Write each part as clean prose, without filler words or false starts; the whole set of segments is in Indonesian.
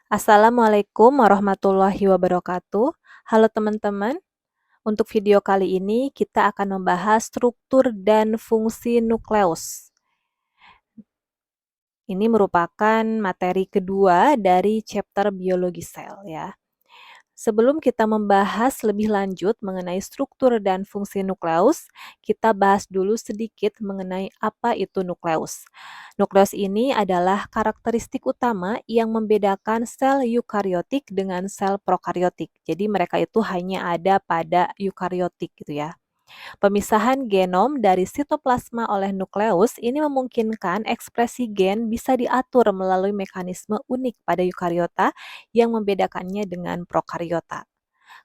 Assalamualaikum warahmatullahi wabarakatuh. Halo teman-teman, untuk video kali ini kita akan membahas struktur dan fungsi nukleus. Ini merupakan materi kedua dari chapter biologi sel ya. Sebelum kita membahas lebih lanjut mengenai struktur dan fungsi nukleus, kita bahas dulu sedikit mengenai apa itu nukleus. Nukleus ini adalah karakteristik utama yang membedakan sel eukariotik dengan sel prokariotik. Jadi mereka itu hanya ada pada eukariotik gitu ya. Pemisahan genom dari sitoplasma oleh nukleus ini memungkinkan ekspresi gen bisa diatur melalui mekanisme unik pada eukariota yang membedakannya dengan prokariota.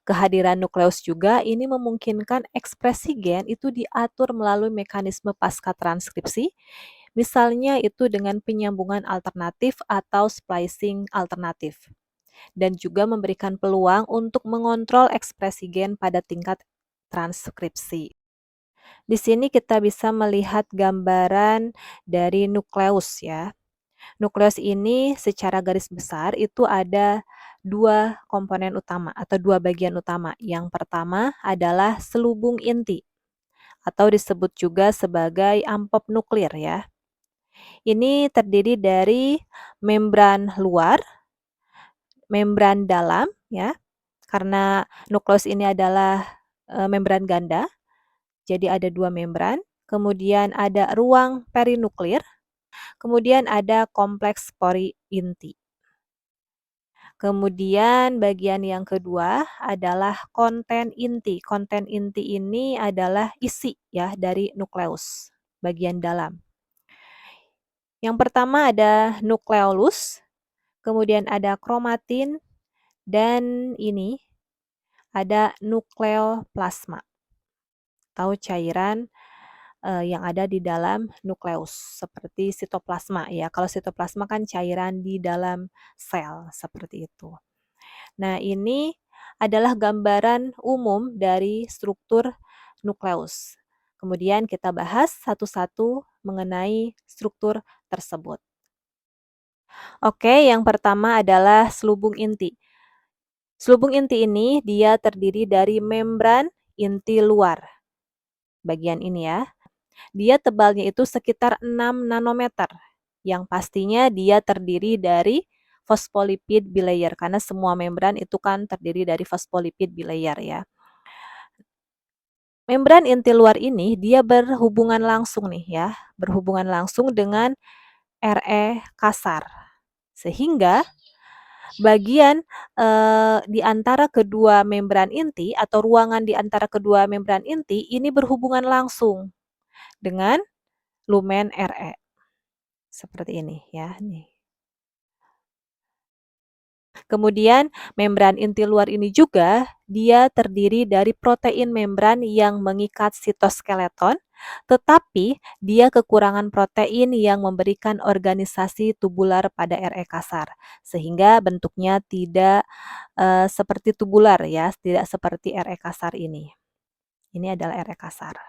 Kehadiran nukleus juga ini memungkinkan ekspresi gen itu diatur melalui mekanisme pasca transkripsi, misalnya itu dengan penyambungan alternatif atau splicing alternatif, dan juga memberikan peluang untuk mengontrol ekspresi gen pada tingkat transkripsi. Di sini kita bisa melihat gambaran dari nukleus ya. Nukleus ini secara garis besar itu ada dua komponen utama atau dua bagian utama. Yang pertama adalah selubung inti atau disebut juga sebagai amplop nuklir ya. Ini terdiri dari membran luar, membran dalam ya. Karena nukleus ini adalah membran ganda, jadi ada dua membran. Kemudian ada ruang perinuklir, kemudian ada kompleks pori inti. Kemudian bagian yang kedua adalah konten inti. Konten inti ini adalah isi ya dari nukleus, bagian dalam. Yang pertama ada nukleolus, kemudian ada kromatin, dan ini ada nukleoplasma atau cairan yang ada di dalam nukleus, seperti sitoplasma ya. Kalau sitoplasma kan cairan di dalam sel, seperti itu. Nah, ini adalah gambaran umum dari struktur nukleus. Kemudian kita bahas satu-satu mengenai struktur tersebut. Oke, yang pertama adalah selubung inti. Selubung inti ini dia terdiri dari membran inti luar. Bagian ini ya. Dia tebalnya itu sekitar 6 nanometer. Yang pastinya dia terdiri dari fosfolipid bilayer karena semua membran itu kan terdiri dari fosfolipid bilayer ya. Membran inti luar ini dia berhubungan langsung nih ya, berhubungan langsung dengan Re kasar. Sehingga bagian di antara kedua membran inti atau ruangan di antara kedua membran inti ini berhubungan langsung dengan lumen Re. Seperti ini ya, nih. Kemudian membran inti luar ini juga dia terdiri dari protein membran yang mengikat sitoskeleton, tetapi dia kekurangan protein yang memberikan organisasi tubular pada Re kasar, sehingga bentuknya tidak seperti tubular ya, tidak seperti Re kasar ini. Ini adalah Re kasar.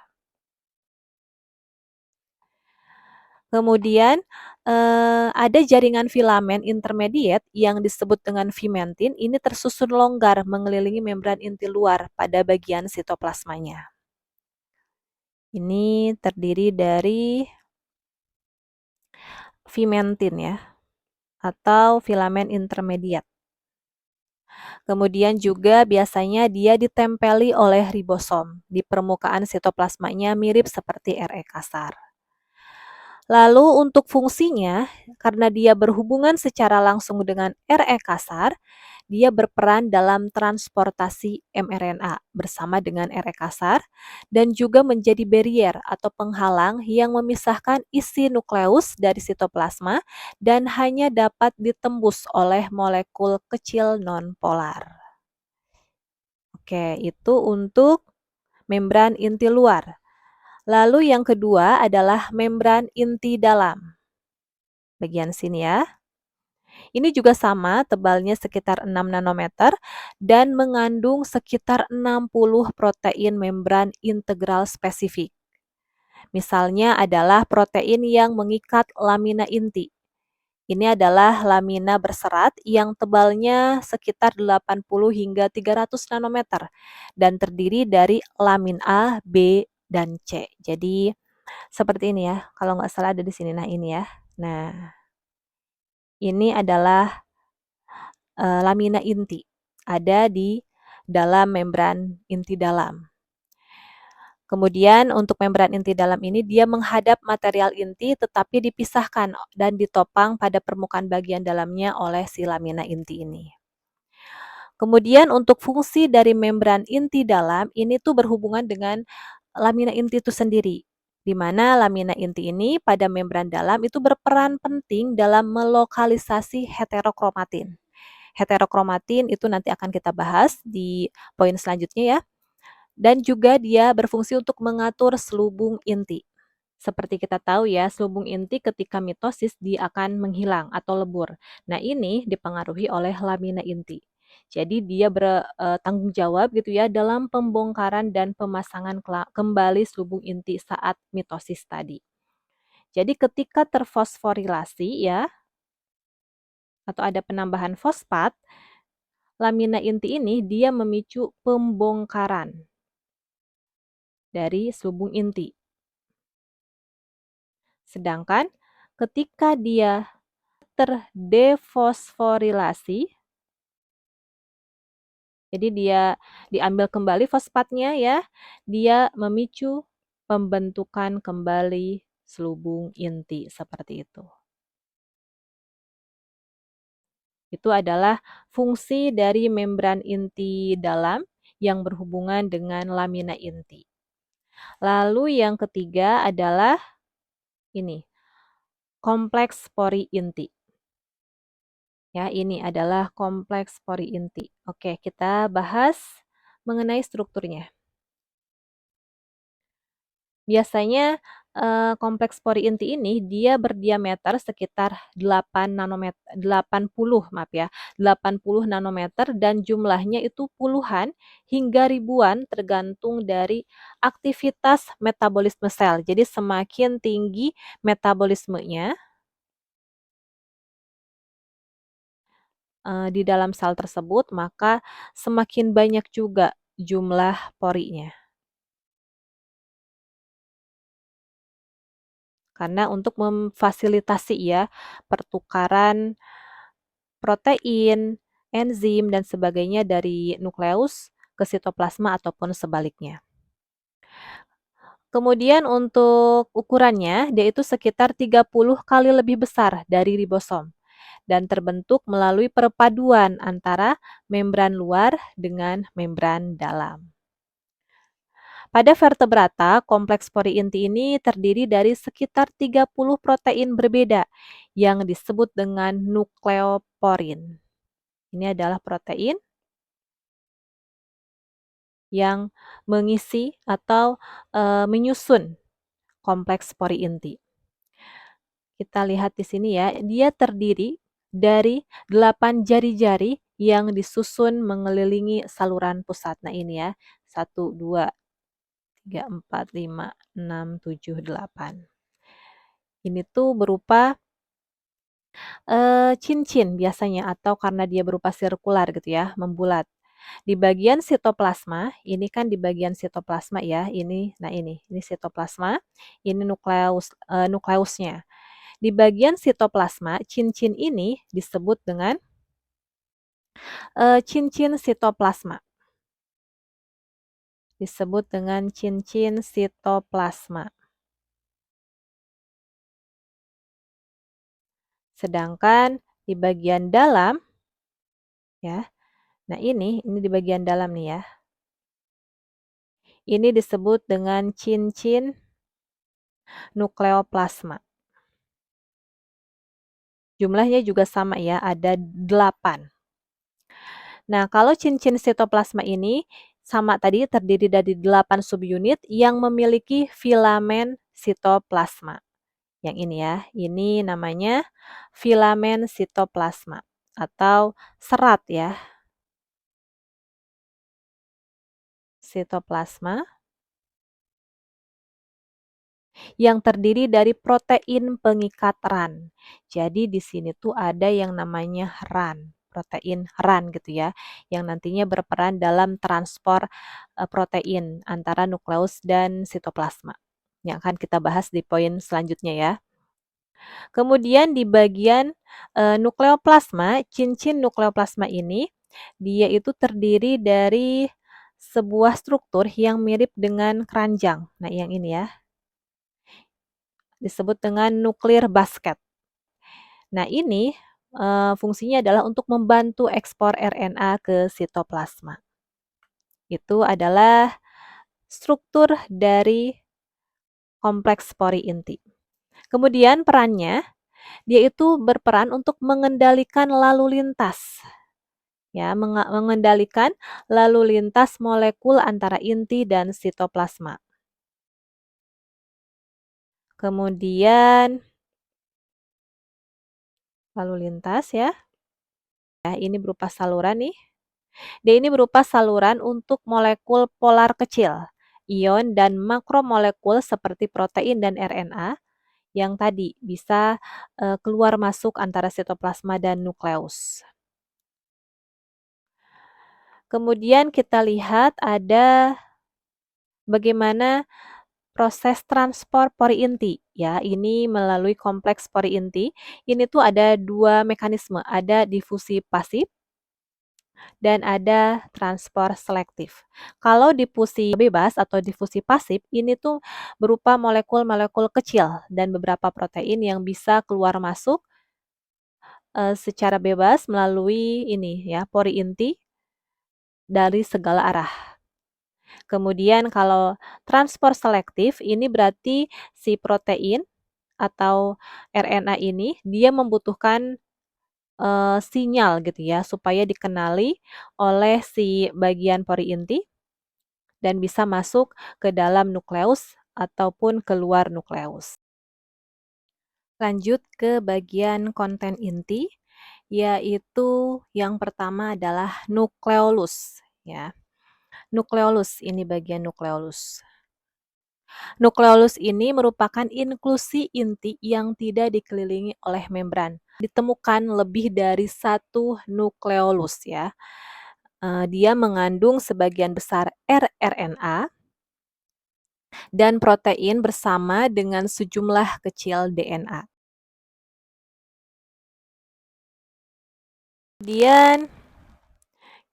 Kemudian ada jaringan filamen intermediate yang disebut dengan vimentin, ini tersusun longgar mengelilingi membran inti luar pada bagian sitoplasmanya. Ini terdiri dari vimentin ya, atau filamen intermediate. Kemudian juga biasanya dia ditempeli oleh ribosom. Di permukaan sitoplasmanya mirip seperti Re kasar. Lalu untuk fungsinya, karena dia berhubungan secara langsung dengan Re kasar, dia berperan dalam transportasi mRNA bersama dengan Re kasar dan juga menjadi barrier atau penghalang yang memisahkan isi nukleus dari sitoplasma dan hanya dapat ditembus oleh molekul kecil nonpolar. Oke, itu untuk membran inti luar. Lalu yang kedua adalah membran inti dalam. Bagian sini ya. Ini juga sama, tebalnya sekitar 6 nanometer dan mengandung sekitar 60 protein membran integral spesifik. Misalnya adalah protein yang mengikat lamina inti. Ini adalah lamina berserat yang tebalnya sekitar 80 hingga 300 nanometer dan terdiri dari lamin A, B, dan C. Jadi seperti ini ya, kalau nggak salah ada di sini. Nah ini ya. Nah ini adalah lamina inti, ada di dalam membran inti dalam. Kemudian untuk membran inti dalam ini dia menghadap material inti tetapi dipisahkan dan ditopang pada permukaan bagian dalamnya oleh si lamina inti ini. Kemudian untuk fungsi dari membran inti dalam ini tuh berhubungan dengan lamina inti itu sendiri, di mana lamina inti ini pada membran dalam itu berperan penting dalam melokalisasi heterokromatin. Heterokromatin itu nanti akan kita bahas di poin selanjutnya ya. Dan juga dia berfungsi untuk mengatur selubung inti. Seperti kita tahu ya, selubung inti ketika mitosis dia akan menghilang atau lebur. Nah, ini dipengaruhi oleh lamina inti. Jadi dia bertanggung jawab gitu ya dalam pembongkaran dan pemasangan kembali selubung inti saat mitosis tadi. Jadi ketika terfosforilasi ya atau ada penambahan fosfat, lamina inti ini dia memicu pembongkaran dari selubung inti. Sedangkan ketika dia terdefosforilasi, jadi dia diambil kembali fosfatnya ya, dia memicu pembentukan kembali selubung inti seperti itu. Itu adalah fungsi dari membran inti dalam yang berhubungan dengan lamina inti. Lalu yang ketiga adalah ini, kompleks pori inti. Ya, ini adalah kompleks pori inti. Oke, kita bahas mengenai strukturnya. Biasanya kompleks pori inti ini dia berdiameter sekitar 8 nanometer, 80 maaf ya, 80 nanometer dan jumlahnya itu puluhan hingga ribuan tergantung dari aktivitas metabolisme sel. Jadi semakin tinggi metabolismenya di dalam sel tersebut, maka semakin banyak juga jumlah porinya. Karena untuk memfasilitasi ya pertukaran protein, enzim, dan sebagainya dari nukleus ke sitoplasma ataupun sebaliknya. Kemudian untuk ukurannya, dia itu sekitar 30 kali lebih besar dari ribosom dan terbentuk melalui perpaduan antara membran luar dengan membran dalam. Pada vertebrata, kompleks pori inti ini terdiri dari sekitar 30 protein berbeda yang disebut dengan nukleoporin. Ini adalah protein yang mengisi atau menyusun kompleks pori inti. Kita lihat di sini ya, dia terdiri dari 8 jari-jari yang disusun mengelilingi saluran pusat. Nah ini ya, 1, 2, 3, 4, 5, 6, 7, 8. Ini tuh berupa cincin biasanya atau karena dia berupa sirkular gitu ya, membulat. Di bagian sitoplasma, ini kan di bagian sitoplasma ya, ini sitoplasma, ini nukleusnya. Di bagian sitoplasma, cincin ini disebut dengan cincin sitoplasma. Disebut dengan cincin sitoplasma. Sedangkan di bagian dalam, ya, nah ini di bagian dalam nih ya. Ini disebut dengan cincin nukleoplasma. Jumlahnya juga sama ya, ada 8. Nah, kalau cincin sitoplasma ini sama tadi terdiri dari 8 subunit yang memiliki filamen sitoplasma. Yang ini ya, ini namanya filamen sitoplasma atau serat ya, sitoplasma. yang terdiri dari protein pengikat RAN. Jadi di sini tuh ada yang namanya RAN, protein RAN gitu ya, yang nantinya berperan dalam transport protein antara nukleus dan sitoplasma. Yang akan kita bahas di poin selanjutnya ya. Kemudian di bagian nukleoplasma, cincin nukleoplasma ini dia itu terdiri dari sebuah struktur yang mirip dengan keranjang. Nah, yang ini ya, disebut dengan nuklir basket. Nah, ini fungsinya adalah untuk membantu ekspor RNA ke sitoplasma. Itu adalah struktur dari kompleks pori inti. Kemudian perannya, dia itu berperan untuk mengendalikan lalu lintas. Ya, mengendalikan lalu lintas molekul antara inti dan sitoplasma. Kemudian lalu lintas ya. Ya, ini berupa saluran nih. Dia ini berupa saluran untuk molekul polar kecil, ion dan makromolekul seperti protein dan RNA yang tadi bisa keluar masuk antara sitoplasma dan nukleus. Kemudian kita lihat ada bagaimana proses transport pori inti ya. Ini melalui kompleks pori inti. Ini tuh ada dua mekanisme, ada difusi pasif dan ada transport selektif. Kalau difusi bebas atau difusi pasif, ini tuh berupa molekul-molekul kecil dan beberapa protein yang bisa keluar masuk secara bebas melalui ini ya, pori inti dari segala arah. Kemudian kalau transport selektif ini berarti si protein atau RNA ini dia membutuhkan sinyal gitu ya supaya dikenali oleh si bagian pori inti dan bisa masuk ke dalam nukleus ataupun keluar nukleus. Lanjut ke bagian konten inti, yaitu yang pertama adalah nukleolus ya. Nukleolus ini bagian nukleolus. Nukleolus ini merupakan inklusi inti yang tidak dikelilingi oleh membran. Ditemukan lebih dari satu nukleolus ya. Dia mengandung sebagian besar rRNA dan protein bersama dengan sejumlah kecil DNA. Kemudian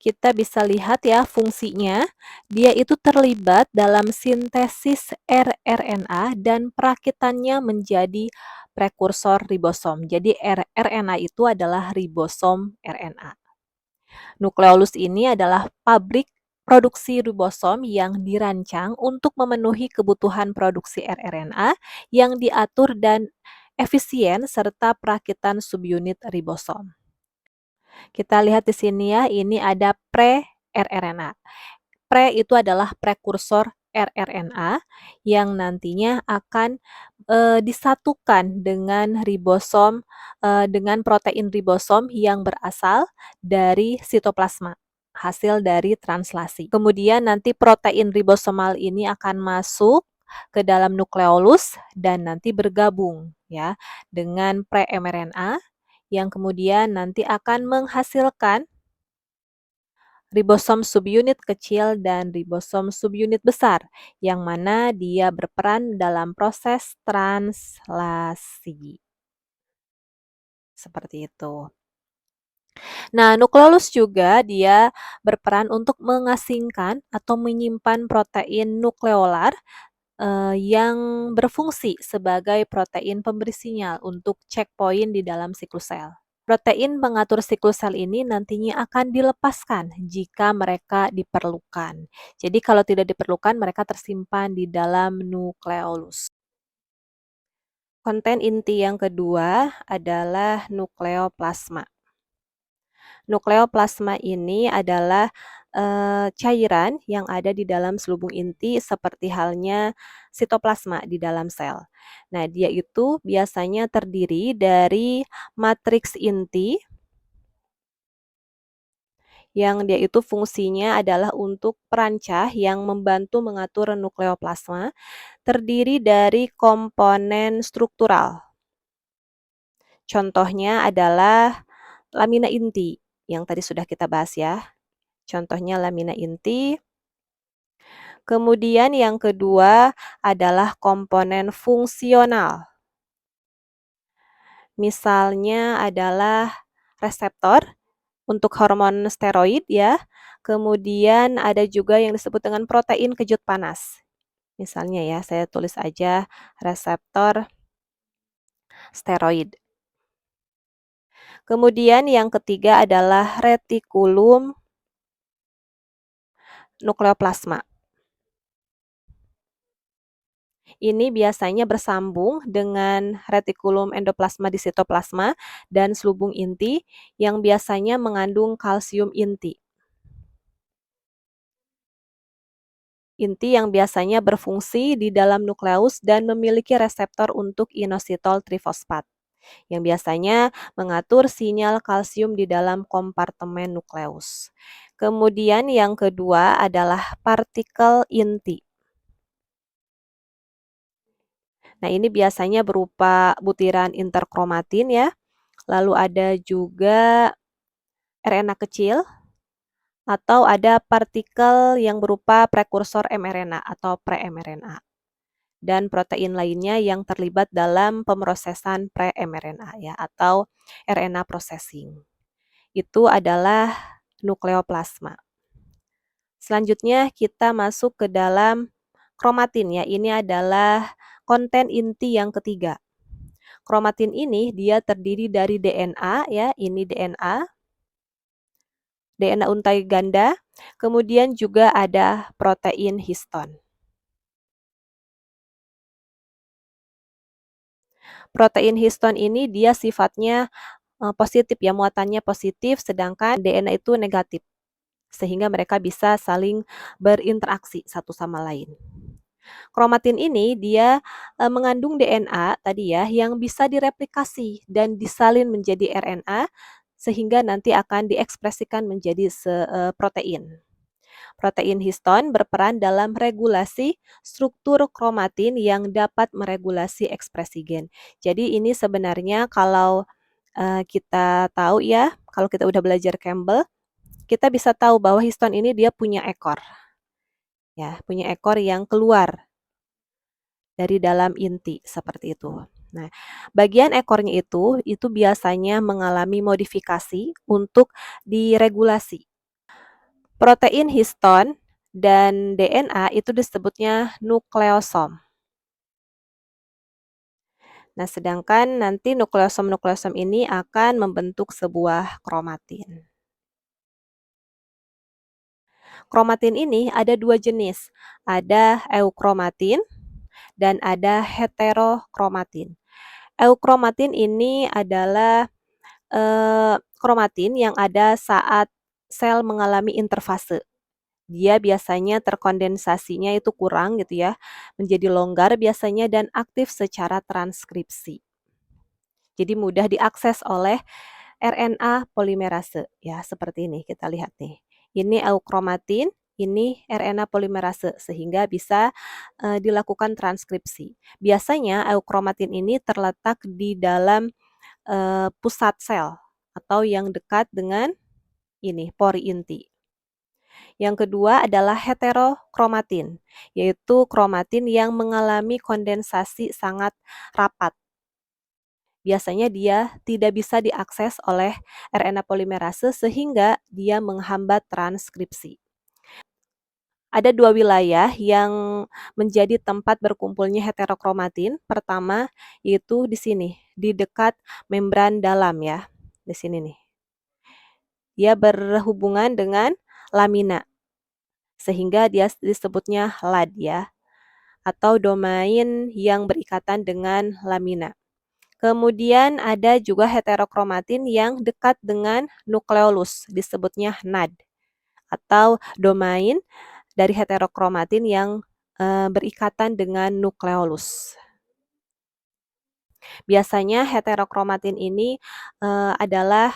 kita bisa lihat ya fungsinya, dia itu terlibat dalam sintesis rRNA dan perakitannya menjadi prekursor ribosom. Jadi rRNA itu adalah ribosom RNA. Nukleolus ini adalah pabrik produksi ribosom yang dirancang untuk memenuhi kebutuhan produksi rRNA yang diatur dan efisien serta perakitan subunit ribosom. Kita lihat di sini ya, ini ada pre-rRNA. Pre itu adalah prekursor rRNA yang nantinya akan disatukan dengan ribosom dengan protein ribosom yang berasal dari sitoplasma, hasil dari translasi. Kemudian nanti protein ribosomal ini akan masuk ke dalam nukleolus dan nanti bergabung ya dengan pre-mRNA yang kemudian nanti akan menghasilkan ribosom subunit kecil dan ribosom subunit besar, yang mana dia berperan dalam proses translasi. Seperti itu. Nah, nukleolus juga dia berperan untuk mengasingkan atau menyimpan protein nukleolar yang berfungsi sebagai protein pemberi sinyal untuk checkpoint di dalam siklus sel. Protein pengatur siklus sel ini nantinya akan dilepaskan jika mereka diperlukan. Jadi kalau tidak diperlukan, mereka tersimpan di dalam nukleolus. Konten inti yang kedua adalah nukleoplasma. Nukleoplasma ini adalah cairan yang ada di dalam selubung inti seperti halnya sitoplasma di dalam sel. Nah, dia itu biasanya terdiri dari matriks inti yang dia itu fungsinya adalah untuk perancah yang membantu mengatur nukleoplasma, terdiri dari komponen struktural. Contohnya adalah lamina inti, yang tadi sudah kita bahas ya. Contohnya lamina inti. Kemudian yang kedua adalah komponen fungsional. Misalnya adalah reseptor untuk hormon steroid ya. Kemudian ada juga yang disebut dengan protein kejut panas. Misalnya ya, saya tulis aja reseptor steroid. Kemudian yang ketiga adalah retikulum nukleoplasma. Ini biasanya bersambung dengan retikulum endoplasma di sitoplasma dan selubung inti yang biasanya mengandung kalsium inti. Inti yang biasanya berfungsi di dalam nukleus dan memiliki reseptor untuk inositol trifosfat, yang biasanya mengatur sinyal kalsium di dalam kompartemen nukleus. Kemudian yang kedua adalah partikel inti. Nah, ini biasanya berupa butiran interkromatin ya. Lalu ada juga RNA kecil atau ada partikel yang berupa prekursor mRNA atau pre-mRNA dan protein lainnya yang terlibat dalam pemrosesan pre-mRNA ya atau RNA processing. Itu adalah nukleoplasma. Selanjutnya kita masuk ke dalam kromatin ya. Ini adalah konten inti yang ketiga. Kromatin ini dia terdiri dari DNA ya, ini DNA untai ganda, kemudian juga ada protein histon. Protein histon ini dia sifatnya positif ya, muatannya positif, sedangkan DNA itu negatif, sehingga mereka bisa saling berinteraksi satu sama lain. Kromatin ini dia mengandung DNA tadi ya, yang bisa direplikasi dan disalin menjadi RNA, sehingga nanti akan diekspresikan menjadi protein. Protein histon berperan dalam regulasi struktur kromatin yang dapat meregulasi ekspresi gen. Jadi ini sebenarnya kalau kita tahu ya, kalau kita udah belajar Campbell, kita bisa tahu bahwa histon ini dia punya ekor. Ya, punya ekor yang keluar dari dalam inti seperti itu. Nah, bagian ekornya itu biasanya mengalami modifikasi untuk diregulasi. Protein histon dan DNA itu disebutnya nukleosom. Nah, sedangkan nanti nukleosom-nukleosom ini akan membentuk sebuah kromatin. Kromatin ini ada dua jenis, ada eukromatin dan ada heterokromatin. Eukromatin ini adalah kromatin yang ada saat sel mengalami interfase. Dia biasanya terkondensasinya itu kurang gitu ya, menjadi longgar biasanya dan aktif secara transkripsi. Jadi mudah diakses oleh RNA polimerase ya, seperti ini kita lihat nih. Ini eukromatin, ini RNA polimerase sehingga bisa dilakukan transkripsi. Biasanya eukromatin ini terletak di dalam pusat sel atau yang dekat dengan ini pori inti. Yang kedua adalah heterokromatin, yaitu kromatin yang mengalami kondensasi sangat rapat. Biasanya dia tidak bisa diakses oleh RNA polimerase sehingga dia menghambat transkripsi. Ada dua wilayah yang menjadi tempat berkumpulnya heterokromatin. Pertama yaitu di sini, di dekat membran dalam ya, di sini nih. Dia berhubungan dengan lamina, sehingga dia disebutnya LAD ya, atau domain yang berikatan dengan lamina. Kemudian ada juga heterokromatin yang dekat dengan nukleolus, disebutnya NAD, atau domain dari heterokromatin yang berikatan dengan nukleolus. Biasanya heterokromatin ini adalah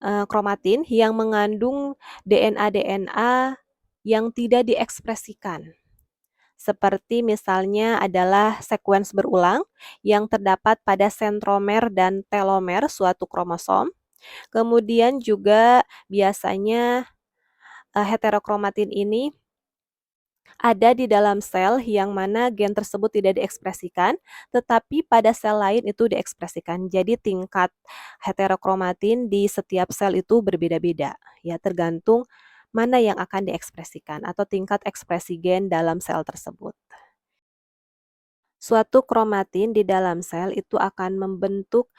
kromatin yang mengandung DNA-DNA yang tidak diekspresikan. Seperti misalnya adalah sekuens berulang yang terdapat pada sentromer dan telomer suatu kromosom. Kemudian juga biasanya heterokromatin ini ada di dalam sel yang mana gen tersebut tidak diekspresikan, tetapi pada sel lain itu diekspresikan. Jadi tingkat heterokromatin di setiap sel itu berbeda-beda, ya tergantung mana yang akan diekspresikan atau tingkat ekspresi gen dalam sel tersebut. Suatu kromatin di dalam sel itu akan membentuk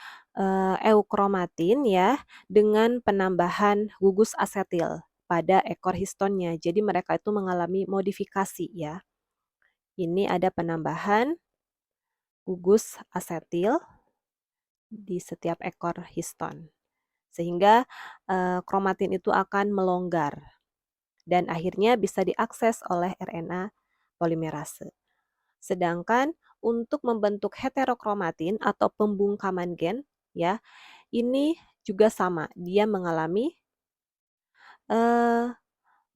eukromatin ya dengan penambahan gugus asetil pada ekor histonnya. Jadi mereka itu mengalami modifikasi ya. Ini ada penambahan gugus asetil di setiap ekor histon. Sehingga kromatin itu akan melonggar dan akhirnya bisa diakses oleh RNA polimerase. Sedangkan untuk membentuk heterokromatin atau pembungkaman gen ya, ini juga sama, dia mengalami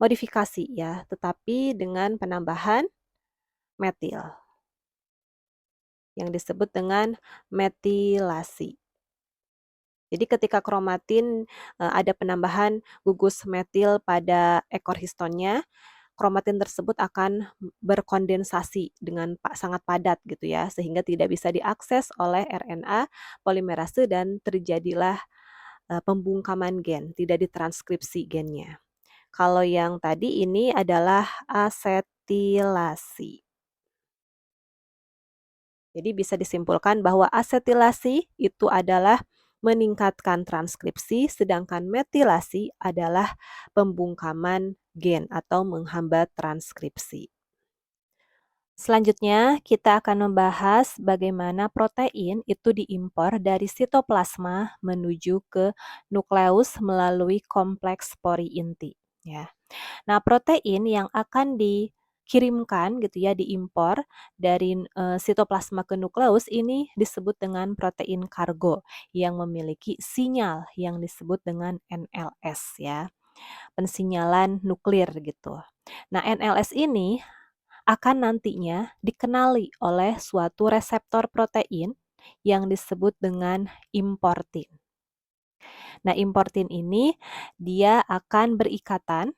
modifikasi ya, tetapi dengan penambahan metil yang disebut dengan metilasi. Jadi ketika kromatin ada penambahan gugus metil pada ekor histonnya, kromatin tersebut akan berkondensasi dengan sangat padat gitu ya, sehingga tidak bisa diakses oleh RNA polimerase dan terjadilah pembungkaman gen, tidak ditranskripsi gennya. Kalau yang tadi ini adalah asetilasi. Jadi bisa disimpulkan bahwa asetilasi itu adalah meningkatkan transkripsi, sedangkan metilasi adalah pembungkaman gen atau menghambat transkripsi. Selanjutnya, kita akan membahas bagaimana protein itu diimpor dari sitoplasma menuju ke nukleus melalui kompleks pori inti. Ya. Nah, protein yang akan dikirimkan gitu ya, diimpor dari sitoplasma ke nukleus ini disebut dengan protein kargo yang memiliki sinyal yang disebut dengan NLS ya, pensinyalan nuklir gitu. Nah, NLS ini akan nantinya dikenali oleh suatu reseptor protein yang disebut dengan importin. Nah, importin ini dia akan berikatan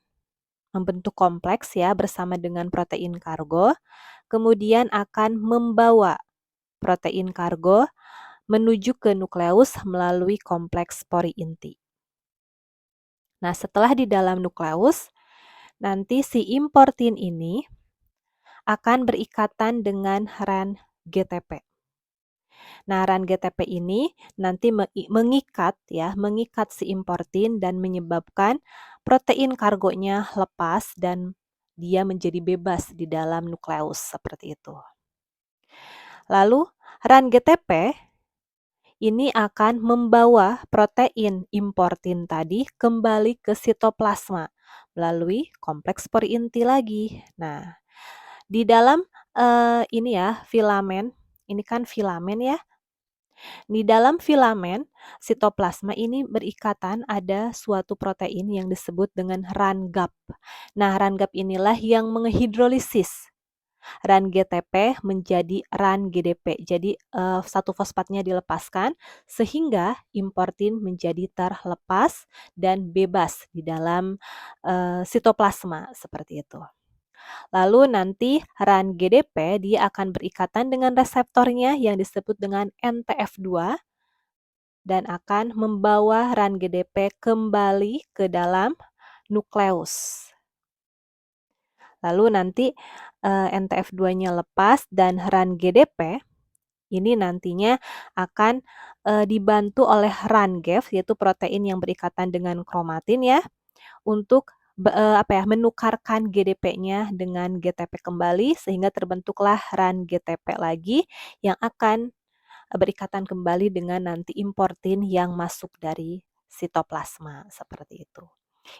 membentuk kompleks ya bersama dengan protein kargo, kemudian akan membawa protein kargo menuju ke nukleus melalui kompleks pori inti. Nah, setelah di dalam nukleus, nanti si importin ini akan berikatan dengan ran GTP. Nah, ran GTP ini nanti mengikat si importin dan menyebabkan protein kargonya lepas dan dia menjadi bebas di dalam nukleus seperti itu. Lalu ran GTP ini akan membawa protein importin tadi kembali ke sitoplasma melalui kompleks pori inti lagi. Nah, di dalam ini ya filamen, ini kan filamen ya. Di dalam filamen sitoplasma ini berikatan ada suatu protein yang disebut dengan RAN-GAP. Nah, RAN-GAP inilah yang menghidrolisis RAN GTP menjadi RAN GDP. Jadi satu fosfatnya dilepaskan sehingga importin menjadi terlepas dan bebas di dalam sitoplasma seperti itu. Lalu nanti RAN GDP dia akan berikatan dengan reseptornya yang disebut dengan NTF2 dan akan membawa RAN GDP kembali ke dalam nukleus. Lalu nanti NTF2-nya lepas dan RAN GDP ini nantinya akan dibantu oleh RAN GEF yaitu protein yang berikatan dengan kromatin ya untuk menukarkan GDP-nya dengan GTP kembali sehingga terbentuklah RAN GTP lagi yang akan berikatan kembali dengan nanti importin yang masuk dari sitoplasma seperti itu.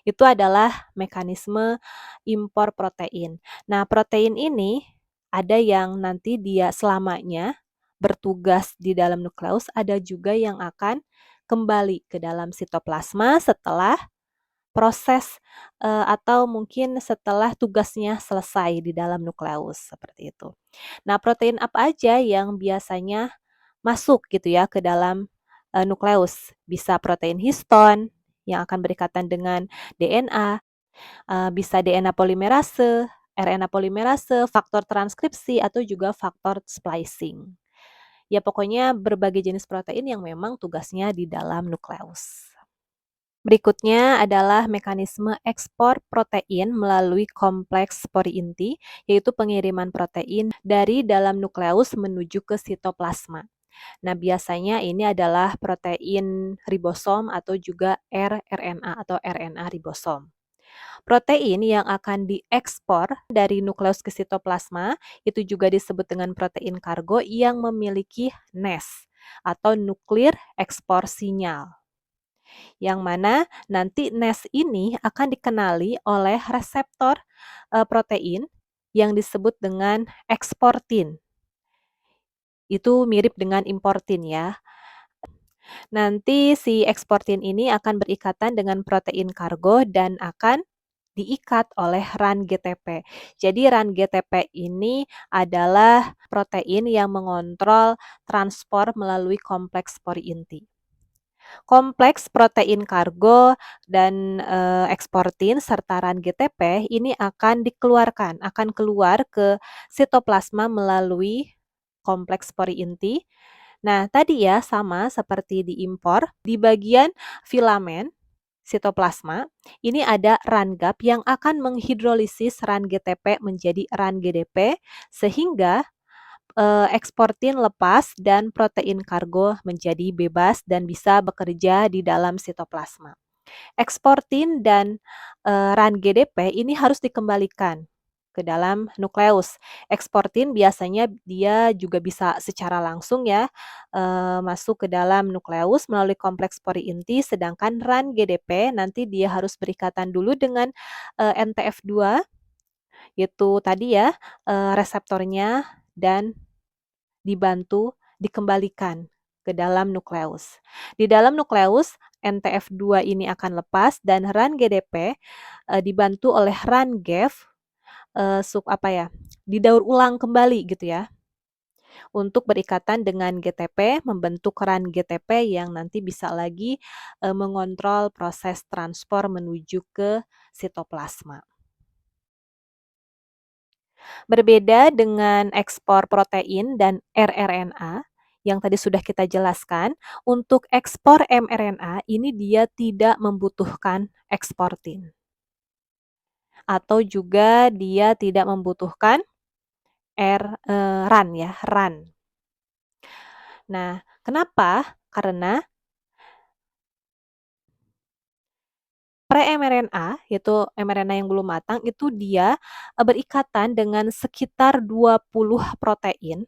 Itu adalah mekanisme impor protein. Nah, protein ini ada yang nanti dia selamanya bertugas di dalam nukleus, ada juga yang akan kembali ke dalam sitoplasma setelah proses, atau mungkin setelah tugasnya selesai di dalam nukleus, seperti itu. Nah, protein apa aja yang biasanya masuk gitu ya ke dalam, nukleus? Bisa protein histon yang akan berikatan dengan DNA, bisa DNA polimerase, RNA polimerase, faktor transkripsi, atau juga faktor splicing. Ya pokoknya berbagai jenis protein yang memang tugasnya di dalam nukleus. Berikutnya adalah mekanisme ekspor protein melalui kompleks pori inti, yaitu pengiriman protein dari dalam nukleus menuju ke sitoplasma. Nah, biasanya ini adalah protein ribosom atau juga rRNA atau RNA ribosom. Protein yang akan diekspor dari nukleus ke sitoplasma itu juga disebut dengan protein kargo yang memiliki NES atau nuklir ekspor sinyal. Yang mana nanti NES ini akan dikenali oleh reseptor protein yang disebut dengan eksportin. Itu mirip dengan importin ya. Nanti si eksportin ini akan berikatan dengan protein kargo dan akan diikat oleh RAN GTP. Jadi RAN GTP ini adalah protein yang mengontrol transport melalui kompleks pori inti. Kompleks protein kargo dan eksportin serta RAN GTP ini akan dikeluarkan, akan keluar ke sitoplasma melalui kompleks pori inti. Nah, tadi ya sama seperti diimpor, di bagian filamen sitoplasma, ini ada RAN gap yang akan menghidrolisis RAN GTP menjadi RAN GDP sehingga eksportin lepas dan protein kargo menjadi bebas dan bisa bekerja di dalam sitoplasma. Eksportin dan RAN GDP ini harus dikembalikan ke dalam nukleus. Eksportin biasanya dia juga bisa secara langsung ya masuk ke dalam nukleus melalui kompleks pori inti, sedangkan RAN GDP nanti dia harus berikatan dulu dengan NTF2 itu tadi ya reseptornya dan dibantu dikembalikan ke dalam nukleus. Di dalam nukleus, NTF2 ini akan lepas dan RAN GDP dibantu oleh RAN GEF didaur ulang kembali gitu ya untuk berikatan dengan GTP membentuk RAN GTP yang nanti bisa lagi mengontrol proses transport menuju ke sitoplasma. Berbeda dengan ekspor protein dan rRNA yang tadi sudah kita jelaskan, untuk ekspor mRNA ini dia tidak membutuhkan eksportin. Atau juga dia tidak membutuhkan RAN ya, RAN. Nah, kenapa? Karena pre-mRNA, yaitu mRNA yang belum matang, itu dia berikatan dengan sekitar 20 protein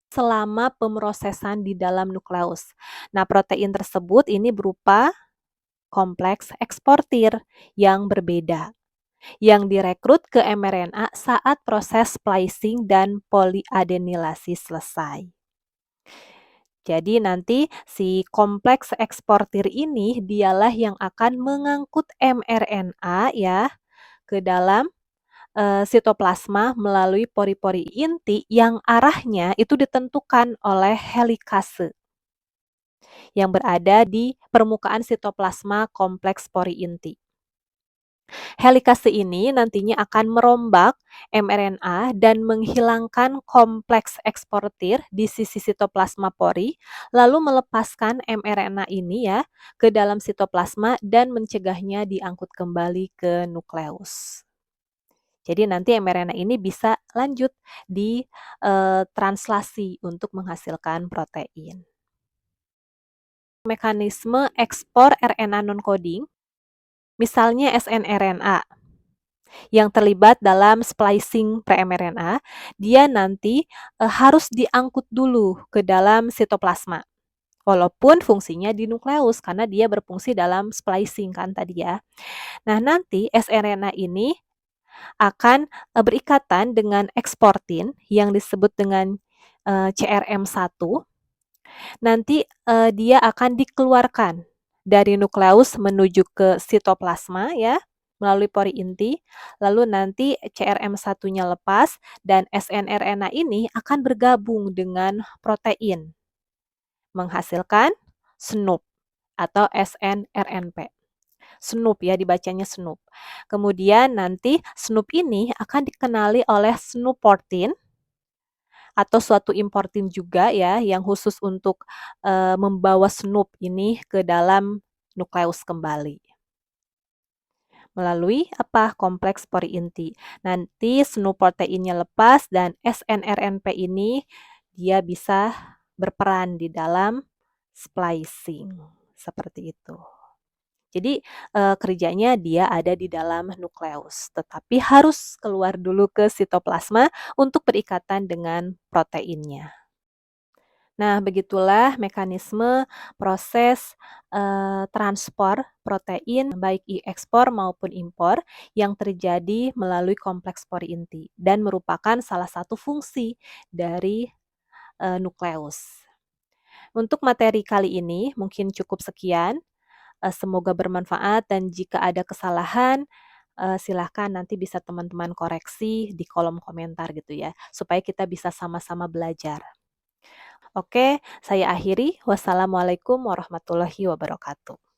selama pemrosesan di dalam nukleus. Nah, protein tersebut ini berupa kompleks eksportir yang berbeda, yang direkrut ke mRNA saat proses splicing dan poliadenilasi selesai. Jadi nanti si kompleks eksportir ini dialah yang akan mengangkut mRNA ya ke dalam sitoplasma melalui pori-pori inti yang arahnya itu ditentukan oleh helikase yang berada di permukaan sitoplasma kompleks pori inti. Helikase ini nantinya akan merombak mRNA dan menghilangkan kompleks eksportir di sisi sitoplasma pori, lalu melepaskan mRNA ini ya ke dalam sitoplasma dan mencegahnya diangkut kembali ke nukleus. Jadi nanti mRNA ini bisa lanjut di translasi untuk menghasilkan protein. Mekanisme ekspor RNA non-coding, misalnya snRNA yang terlibat dalam splicing pre-mRNA, dia nanti harus diangkut dulu ke dalam sitoplasma. Walaupun fungsinya di nukleus karena dia berfungsi dalam splicing kan tadi ya. Nah, nanti snRNA ini akan berikatan dengan eksportin yang disebut dengan CRM1 Nanti, dia akan dikeluarkan dari nukleus menuju ke sitoplasma ya, melalui pori inti, lalu nanti CRM1-nya lepas dan snRNA ini akan bergabung dengan protein, menghasilkan SNOP atau snRNP. SNOP ya, dibacanya SNOP. Kemudian nanti SNOP ini akan dikenali oleh SNOP-portin atau suatu importin juga ya, yang khusus untuk membawa SNOP ini ke dalam nukleus kembali. Melalui apa? Kompleks pori inti. Nanti SNOP proteinnya lepas dan snRNP ini dia bisa berperan di dalam splicing. Seperti itu. Jadi kerjanya dia ada di dalam nukleus, tetapi harus keluar dulu ke sitoplasma untuk berikatan dengan proteinnya. Nah, begitulah mekanisme proses, transport protein baik ekspor maupun impor yang terjadi melalui kompleks pori inti dan merupakan salah satu fungsi dari, nukleus. Untuk materi kali ini mungkin cukup sekian, semoga bermanfaat dan jika ada kesalahan, silahkan nanti bisa teman-teman koreksi di kolom komentar gitu ya, supaya kita bisa sama-sama belajar. Oke, saya akhiri. Wassalamualaikum warahmatullahi wabarakatuh.